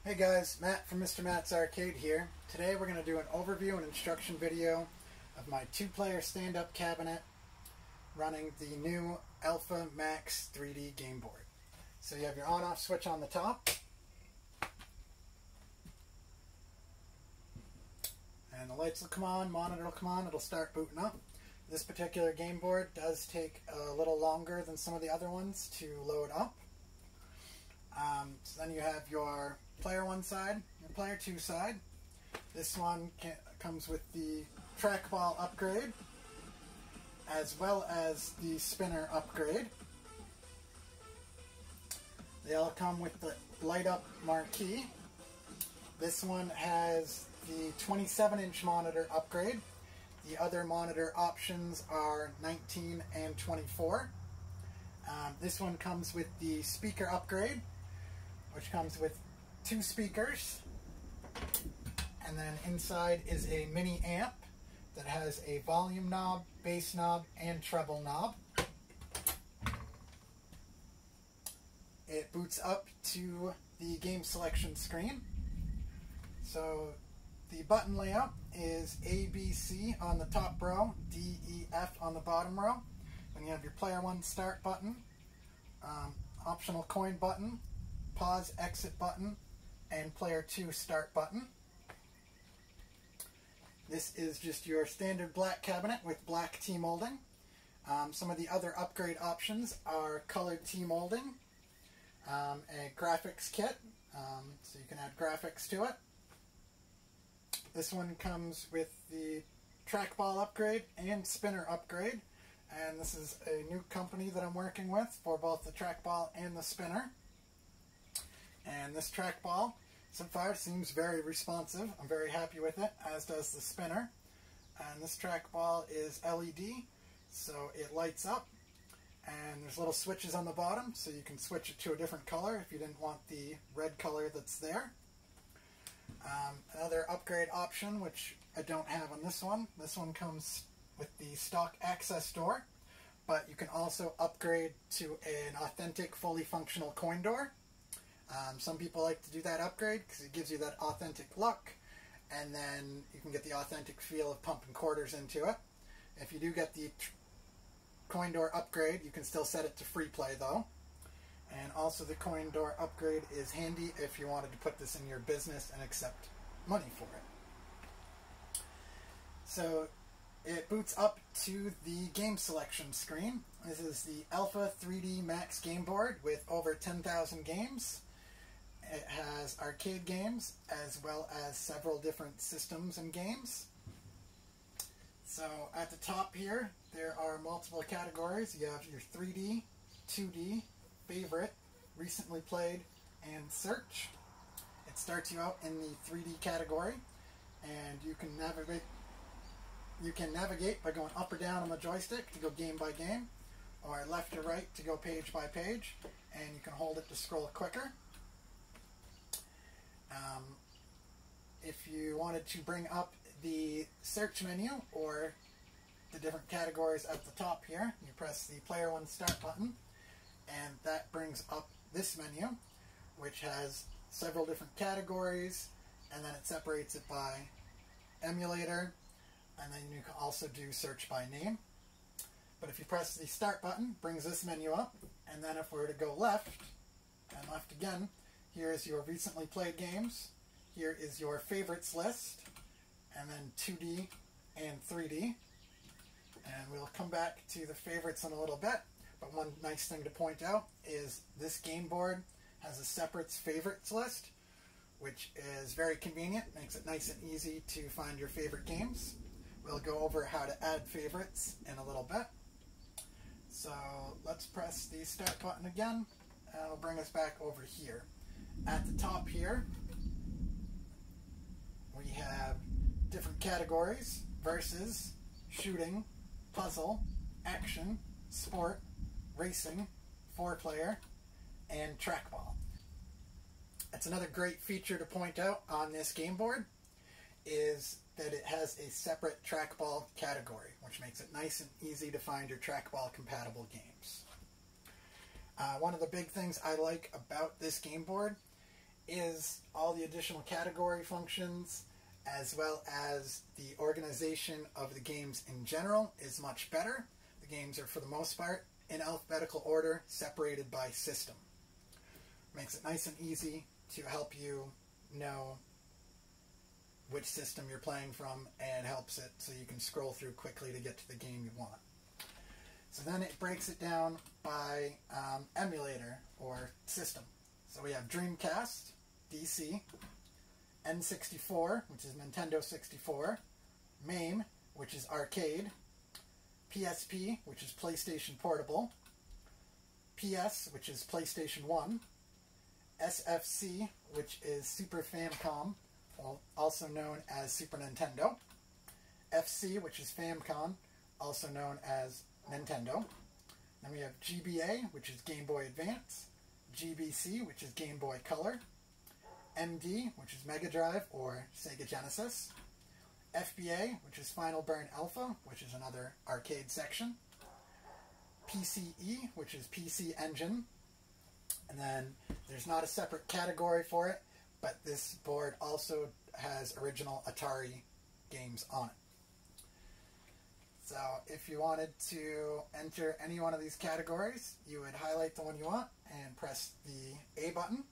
Hey guys, Matt from Mr. Matt's Arcade here. Today we're going to do an overview and instruction video of my two-player stand-up cabinet running the new Alpha Max 3D game board. So you have your on-off switch on the top, and the lights will come on, monitor will come on, it'll start booting up. This particular game board does take a little longer than some of the other ones to load up. So then you have your player 1 side, your player 2 side. This one comes with the trackball upgrade as well as the spinner upgrade. They all come with the light up marquee. This one has the 27-inch monitor upgrade. The other monitor options are 19 and 24. This one comes with the speaker upgrade, which comes with 2 speakers, and then inside is a mini amp that has a volume knob, bass knob, and treble knob. It boots up to the game selection screen. So the button layout is A, B, C on the top row, D, E, F on the bottom row. Then you have your player 1 start button, optional coin button, pause exit button, and player 2 start button. This is just your standard black cabinet with black T-molding. Some of the other upgrade options are colored T-molding, a graphics kit, so you can add graphics to it. This one comes with the trackball upgrade and spinner upgrade, and this is a new company that I'm working with for both the trackball and the spinner. And this trackball so far seems very responsive. I'm very happy with it, as does the spinner. And this trackball is LED, so it lights up. And there's little switches on the bottom, so you can switch it to a different color if you didn't want the red color that's there. Another upgrade option, which I don't have on this one comes with the stock access door, but you can also upgrade to an authentic, fully functional coin door. Some people like to do that upgrade because it gives you that authentic look, and then you can get the authentic feel of pumping quarters into it. If you do get the coin door upgrade, you can still set it to free play though. And also the coin door upgrade is handy if you wanted to put this in your business and accept money for it. So it boots up to the game selection screen. This is the Alpha 3D Max game board with over 10,000 games. It has arcade games as well as several different systems and games. So at the top here, there are multiple categories. You have your 3D, 2D, favorite, recently played, and search. It starts you out in the 3D category, and you can navigate by going up or down on the joystick to go game by game, or left or right to go page by page, and you can hold it to scroll quicker. If you wanted to bring up the search menu or the different categories at the top here, you press the player 1 start button, and that brings up this menu, which has several different categories, and then it separates it by emulator, and then you can also do search by name. But if you press the start button, it brings this menu up, and then if we were to go left and left again, here is your recently played games, here is your favorites list, and then 2D and 3D. And we'll come back to the favorites in a little bit, but one nice thing to point out is this game board has a separate favorites list, which is very convenient, makes it nice and easy to find your favorite games. We'll go over how to add favorites in a little bit. So let's press the start button again, and it'll bring us back over here. At the top here, we have different categories: versus, shooting, puzzle, action, sport, racing, 4-player, and trackball. That's another great feature to point out on this game board, is that it has a separate trackball category, which makes it nice and easy to find your trackball compatible games. One of the big things I like about this game board is all the additional category functions, as well as the organization of the games in general is much better. The games are, for the most part, in alphabetical order, separated by system. Makes it nice and easy to help you know which system you're playing from, and helps it so you can scroll through quickly to get to the game you want. So then it breaks it down by emulator or system. So we have Dreamcast, DC, N64, which is Nintendo 64, MAME, which is arcade, PSP, which is PlayStation Portable, PS, which is PlayStation 1, SFC, which is Super Famicom, also known as Super Nintendo, FC, which is Famicom, also known as Nintendo. Then we have GBA, which is Game Boy Advance, GBC, which is Game Boy Color, MD, which is Mega Drive or Sega Genesis, FBA, which is Final Burn Alpha, which is another arcade section, PCE, which is PC Engine, and then there's not a separate category for it, but this board also has original Atari games on it. So if you wanted to enter any one of these categories, you would highlight the one you want and press the A button.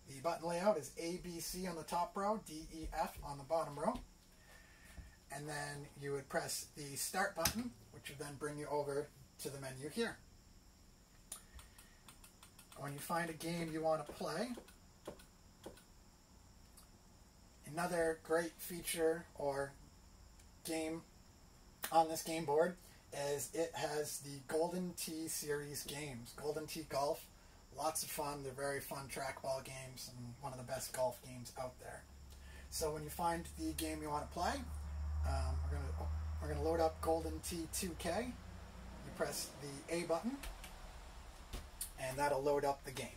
The button layout is A, B, C on the top row, D, E, F on the bottom row. And then you would press the Start button, which would then bring you over to the menu here. When you find a game you want to play, another great feature or game on this game board is it has the Golden Tee series games. Golden Tee Golf, lots of fun. They're very fun trackball games and one of the best golf games out there. So when you find the game you want to play, we're gonna load up Golden Tee 2K. You press the A button, and that'll load up the game.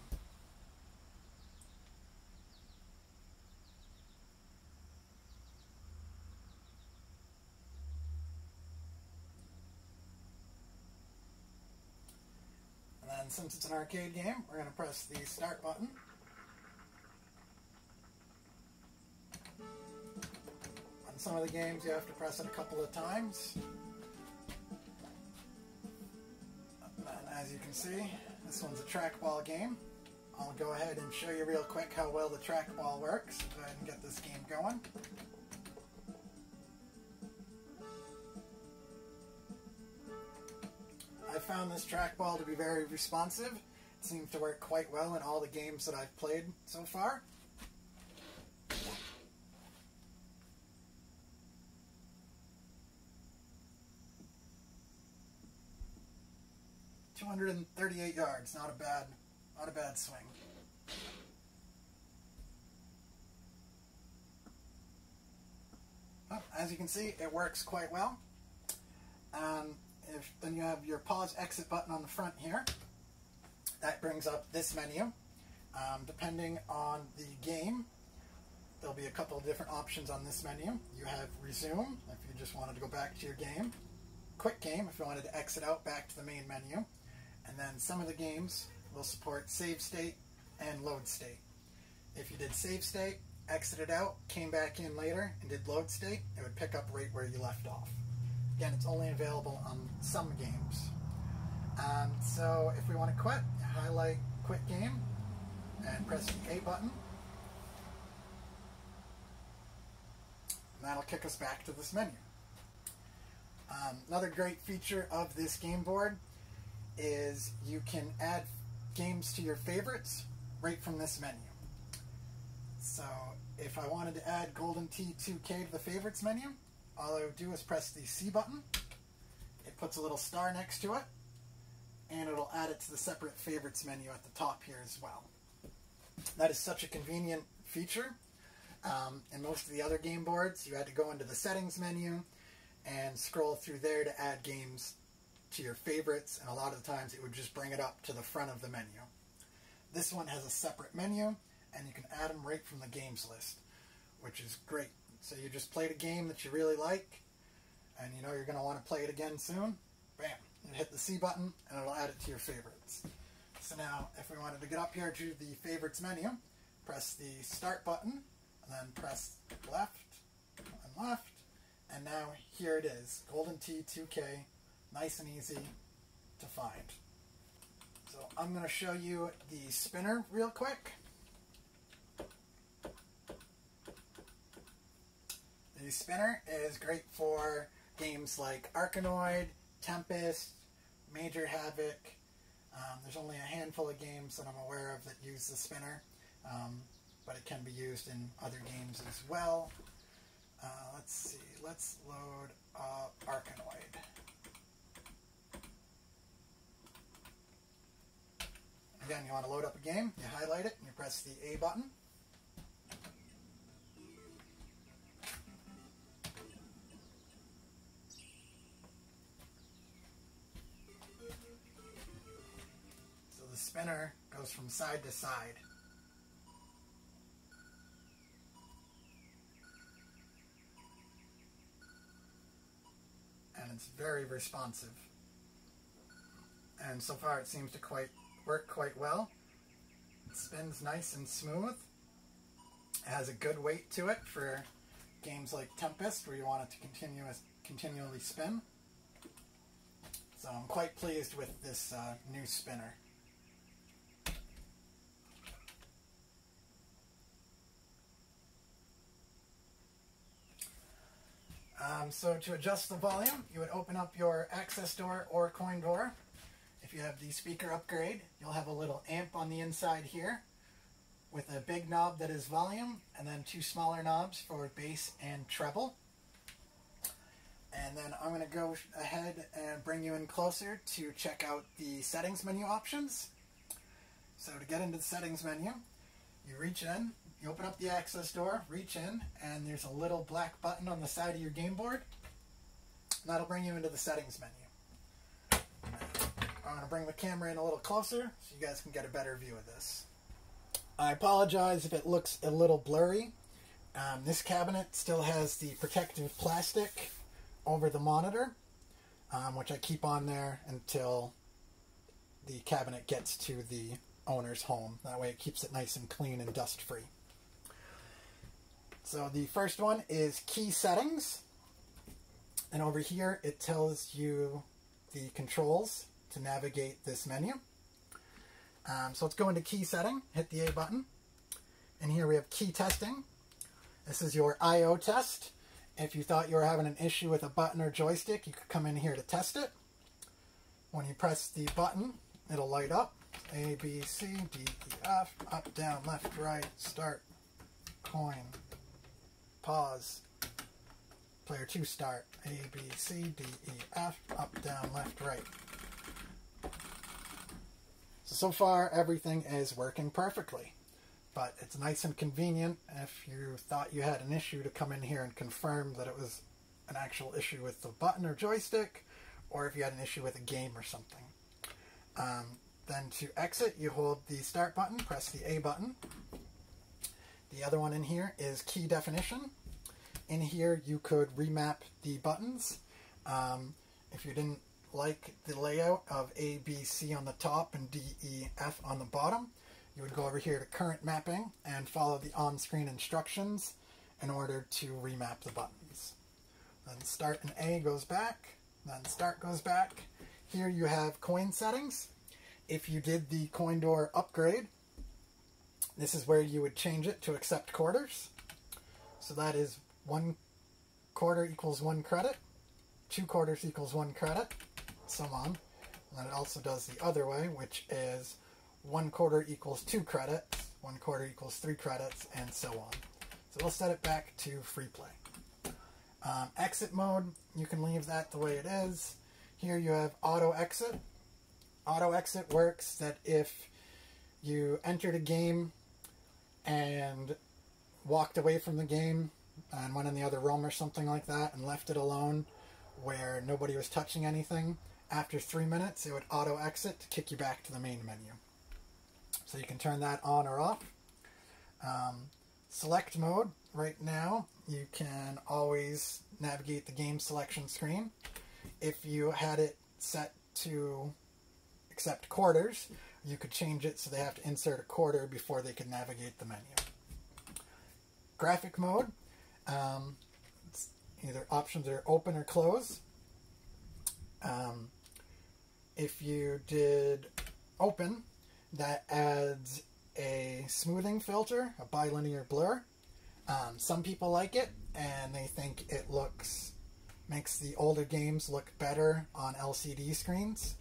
And then since it's an arcade game, we're going to press the Start button. On some of the games you have to press it a couple of times. And as you can see, this one's a trackball game. I'll go ahead and show you real quick how well the trackball works. Go ahead and get this game going. I found this trackball to be very responsive. It seems to work quite well in all the games that I've played so far. .238 yards, not a bad swing. Oh, as you can see, it works quite well. Then you have your pause exit button on the front here. That brings up this menu. Depending on the game, there'll be a couple of different options on this menu. You have resume, if you just wanted to go back to your game. Quick game, if you wanted to exit out back to the main menu. And then some of the games will support save state and load state. If you did save state, exited out, came back in later, and did load state, it would pick up right where you left off. Again, it's only available on some games. So if we want to quit, highlight quit game and press the A button. And that'll kick us back to this menu. Another great feature of this game board is you can add games to your favorites right from this menu. So if I wanted to add Golden Tee 2K to the favorites menu, all I would do is press the C button. It puts a little star next to it, and it'll add it to the separate favorites menu at the top here as well. That is such a convenient feature. In most of the other game boards, you had to go into the settings menu and scroll through there to add games to your favorites, and a lot of the times it would just bring it up to the front of the menu. This one has a separate menu, and you can add them right from the games list, which is great. So you just played a game that you really like, and you know you're going to want to play it again soon. Bam! You hit the C button, and it'll add it to your favorites. So now, if we wanted to get up here to the favorites menu, press the start button, and then press left and left, and now here it is, Golden Tee 2K, nice and easy to find. So I'm going to show you the spinner real quick. The spinner is great for games like Arkanoid, Tempest, Major Havoc. There's only a handful of games that I'm aware of that use the spinner, but it can be used in other games as well. Let's see, let's load up Arkanoid. Again, you want to load up a game, you highlight it, and you press the A button. So the spinner goes from side to side. And it's very responsive. And so far it seems to work quite well. It spins nice and smooth. It has a good weight to it for games like Tempest where you want it to continually spin. So I'm quite pleased with this new spinner. So to adjust the volume, you would open up your access door or coin door. If you have the speaker upgrade, you'll have a little amp on the inside here with a big knob that is volume and then two smaller knobs for bass and treble. And then I'm going to go ahead and bring you in closer to check out the settings menu options. So to get into the settings menu, you reach in, you open up the access door, reach in, and there's a little black button on the side of your game board. And that'll bring you into the settings menu. I'm going to bring the camera in a little closer so you guys can get a better view of this. I apologize if it looks a little blurry. This cabinet still has the protective plastic over the monitor, which I keep on there until the cabinet gets to the owner's home. That way it keeps it nice and clean and dust free. So the first one is key settings, and over here it tells you the controls to navigate this menu. So let's go into key setting, hit the A button, and here we have key testing. This is your I/O test. If you thought you were having an issue with a button or joystick, you could come in here to test it. When you press the button, it'll light up. A, B, C, D, E, F, up, down, left, right, start, coin, pause, player 2 start, A, B, C, D, E, F, up, down, left, right. So far everything is working perfectly, but it's nice and convenient if you thought you had an issue to come in here and confirm that it was an actual issue with the button or joystick, or if you had an issue with a game or something. Then to exit, you hold the start button, press the A button. The other one in here is key definition. In here you could remap the buttons. If you didn't like the layout of A, B, C on the top and D, E, F on the bottom, you would go over here to current mapping and follow the on-screen instructions in order to remap the buttons. Then start and A goes back, then start goes back. Here you have coin settings. If you did the coin door upgrade, this is where you would change it to accept quarters. So that is 1 quarter equals 1 credit, 2 quarters equals 1 credit, so on. And then it also does the other way, which is 1 quarter equals 2 credits, 1 quarter equals 3 credits, and so on. So we'll set it back to free play. Exit mode, you can leave that the way it is. Here you have auto exit. Auto exit works that if you entered a game and walked away from the game and went in the other room or something like that and left it alone where nobody was touching anything, after 3 minutes it would auto exit to kick you back to the main menu. So you can turn that on or off. Select mode, right now you can always navigate the game selection screen. If you had it set to accept quarters, you could change it so they have to insert a quarter before they can navigate the menu. Graphic mode, either options are open or close. If you did open, that adds a smoothing filter, a bilinear blur. Some people like it, and they think it makes the older games look better on LCD screens.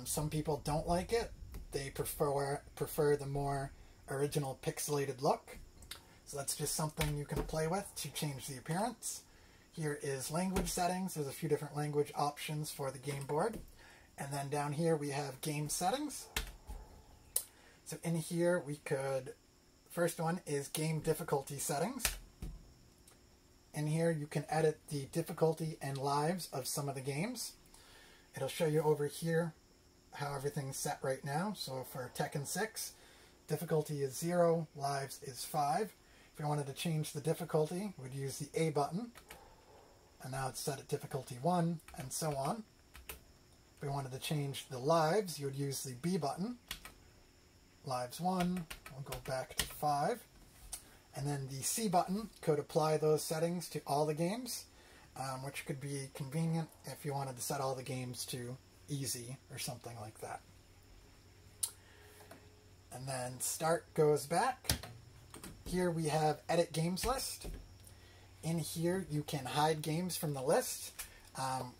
Some people don't like it. They prefer the more original pixelated look. So that's just something you can play with to change the appearance. Here is language settings. There's a few different language options for the game board. And then down here we have game settings. So in here we could, first one is game difficulty settings. In here you can edit the difficulty and lives of some of the games. It'll show you over here how everything's set right now. So for Tekken 6, difficulty is 0, lives is 5. If you wanted to change the difficulty, we'd use the A button. And now it's set at difficulty 1, and so on. If we wanted to change the lives, you would use the B button. Lives 1, we'll go back to 5. And then the C button could apply those settings to all the games, which could be convenient if you wanted to set all the games to easy or something like that. And then start goes back. Here we have edit games list. In here you can hide games from the list,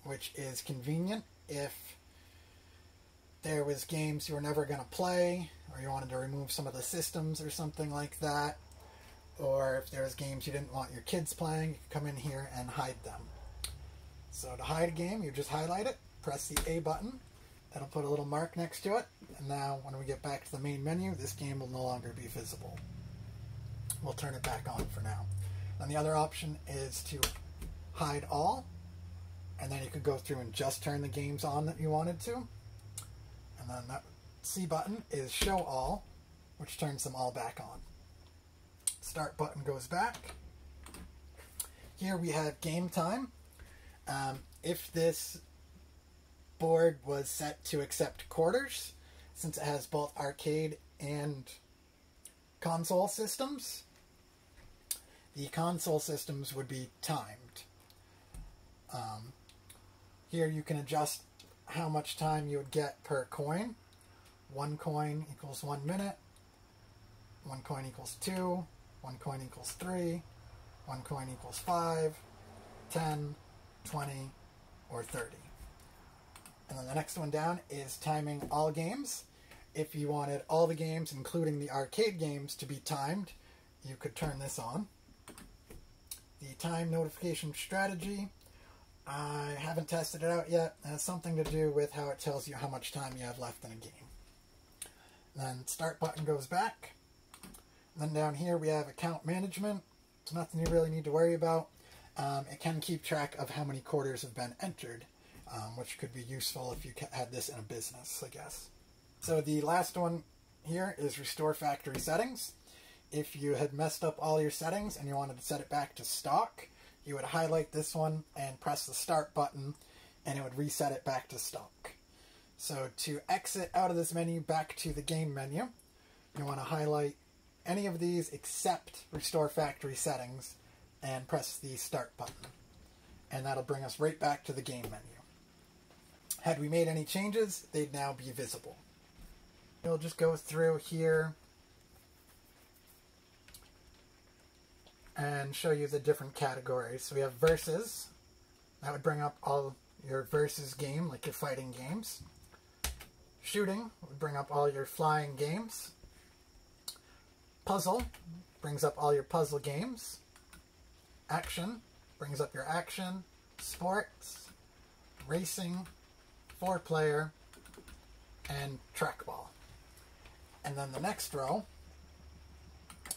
which is convenient if there was games you were never going to play, or you wanted to remove some of the systems or something like that, or if there was games you didn't want your kids playing, you could come in here and hide them. So to hide a game, you just highlight it, press the A button, that'll put a little mark next to it, and now when we get back to the main menu, this game will no longer be visible. We'll turn it back on for now. And the other option is to hide all, and then you could go through and just turn the games on that you wanted to. And then that C button is show all, which turns them all back on. Start button goes back. Here we have game time. If this board was set to accept quarters, since it has both arcade and console systems, the console systems would be timed. Here you can adjust how much time you would get per coin. 1 coin equals 1 minute, 1 coin equals 2, 1 coin equals 3, 1 coin equals 5, 10, 20, or 30. And then the next one down is timing all games. If you wanted all the games, including the arcade games, to be timed, you could turn this on. The time notification strategy, I haven't tested it out yet. It has something to do with how it tells you how much time you have left in a game. Then start button goes back. Then down here we have account management. It's nothing you really need to worry about. It can keep track of how many quarters have been entered, which could be useful if you had this in a business, I guess. So the last one here is restore factory settings. If you had messed up all your settings and you wanted to set it back to stock, you would highlight this one and press the start button, and it would reset it back to stock. So to exit out of this menu back to the game menu, you want to highlight any of these except restore factory settings and press the start button. And that'll bring us right back to the game menu. Had we made any changes, they'd now be visible. We'll just go through here and show you the different categories. So we have versus. That would bring up all your versus game, like your fighting games. Shooting would bring up all your flying games. Puzzle brings up all your puzzle games. Action brings up your action. Sports, racing, 4-player, and trackball. And then the next row,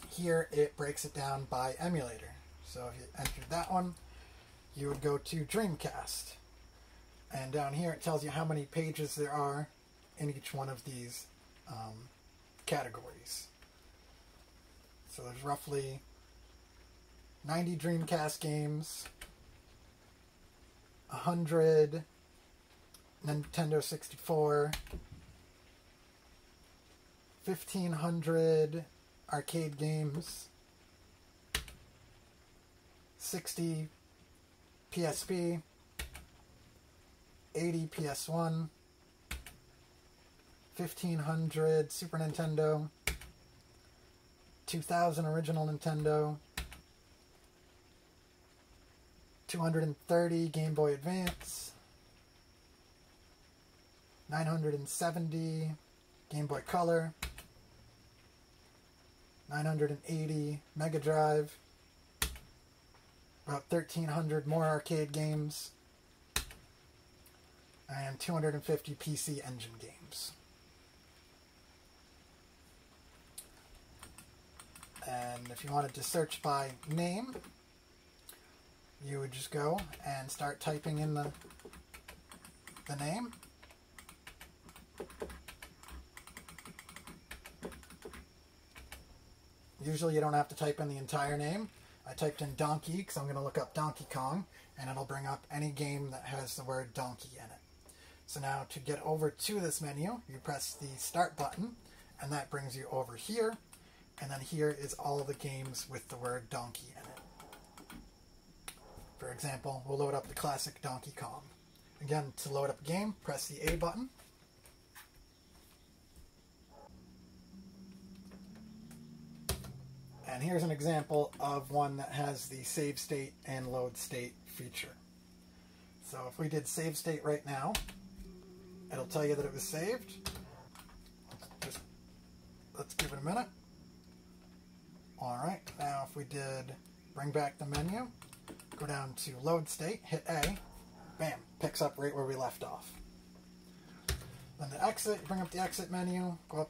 here it breaks it down by emulator. So if you entered that one, you would go to Dreamcast. And down here it tells you how many pages there are in each one of these categories. So there's roughly 90 Dreamcast games, 100 Nintendo 64, 1,500 arcade games, 60 PSP, 80 PS1, 1,500 Super Nintendo, 2,000 original Nintendo, 230 Game Boy Advance, 970 Game Boy Color, 980 Mega Drive, about 1,300 more arcade games, and 250 PC Engine games. And if you wanted to search by name, you would just go and start typing in the name. Usually you don't have to type in the entire name. I typed in Donkey because I'm going to look up Donkey Kong, and it'll bring up any game that has the word donkey in it. So now to get over to this menu, you press the Start button, and that brings you over here. And then here is all the games with the word donkey in it. For example, we'll load up the classic Donkey Kong. Again, to load up a game, press the A button. And here's an example of one that has the save state and load state feature. So if we did save state right now, it'll tell you that it was saved. Let's give it a minute. Alright, now if we did bring back the menu, go down to load state, hit A, bam, picks up right where we left off. Then the exit, bring up the exit menu, go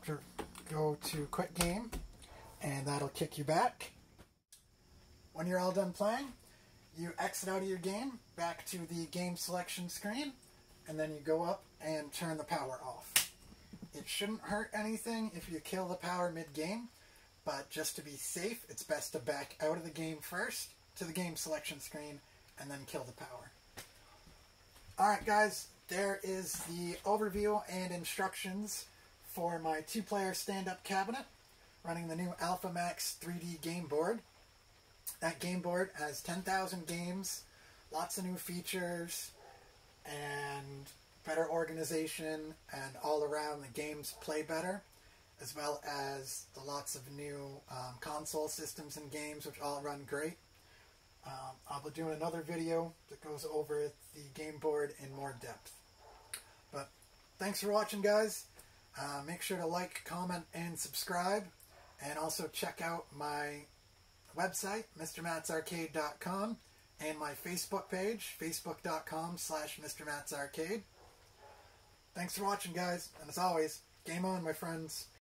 to quit game, and that'll kick you back. When you're all done playing, you exit out of your game, back to the game selection screen, and then you go up and turn the power off. It shouldn't hurt anything if you kill the power mid-game, but just to be safe, it's best to back out of the game first, to the game selection screen, and then kill the power. Alright guys, there is the overview and instructions for my 2-player stand-up cabinet running the new AlphaMax 3D game board. That game board has 10,000 games, lots of new features, and better organization, and all around the games play better, as well as the lots of new console systems and games which all run great. I'll be doing another video that goes over the game board in more depth. But thanks for watching, guys. Make sure to like, comment, and subscribe. And also check out my website, MrMattsArcade.com, and my Facebook page, Facebook.com/MrMattsArcade. Thanks for watching, guys. And as always, game on, my friends.